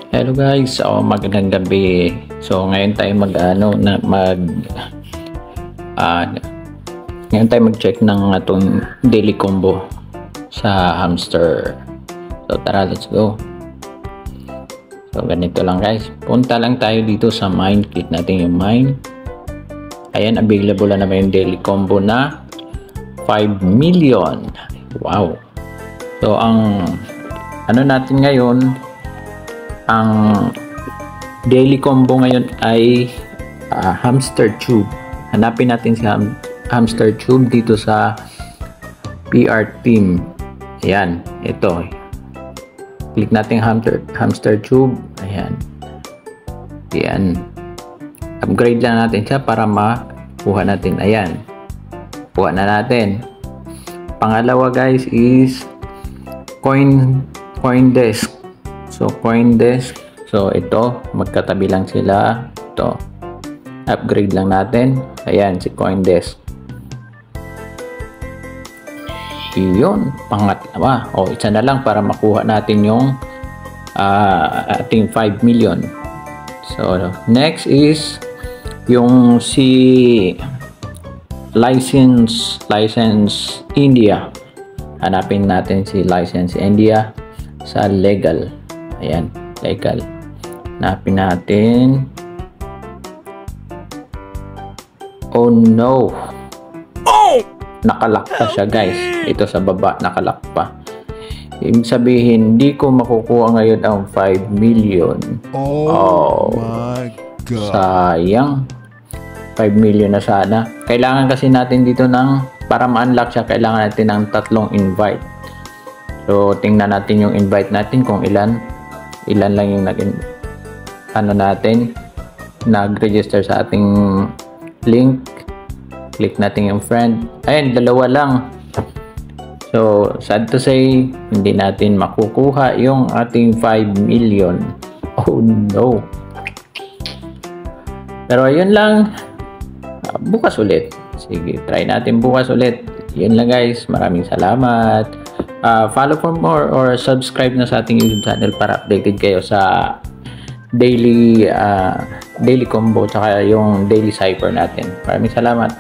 Hello guys, magandang gabi. So ngayon tayo ah, ngayon tayo mag-check ng atong daily combo sa hamster. So tara, let's go. So ganito lang guys. Punta lang tayo dito sa mine, click natin yung mine. Ayan, available na naman yung daily combo na 5 million. Wow. So ang ano natin ngayon, ang daily combo ngayon ay hamster tube. Hanapin natin si hamster tube dito sa PR team. Ayan, ito. Click natin hamster tube. Ayan. Ayan. Upgrade lang natin siya para makuha natin. Ayan. Kuha na natin. Pangalawa guys is CoinDesk. So CoinDesk, so ito magkatabi lang sila. Ito upgrade lang natin. Ayan si CoinDesk. Iyon, pangatlo. Isa na lang para makuha natin yung ating 5 million. So next is yung si license India. Hanapin natin si license India sa legal. Ayan, legal. Hanapin natin. Oh no. Nakalock pa siya guys. Ito sa baba, nakalock pa. Ibig sabihin, hindi ko makukuha ngayon ang 5 million. Oh my God. Sayang. 5 million na sana. Kailangan kasi natin dito para ma-unlock siya, kailangan natin ng 3 invite. So, tingnan natin yung invite natin kung ilan lang yung nag-register sa ating link. Click natin yung friend. Ayun, 2 lang. So, sad to say, hindi natin makukuha yung ating 5 million. Oh no. Pero ayun lang. Bukas ulit. Sige, try natin bukas ulit. Yun lang guys. Maraming salamat. Follow for more or subscribe na sa ating YouTube channel para updated kayo sa daily combo tsaka yung daily cipher natin. Maraming salamat.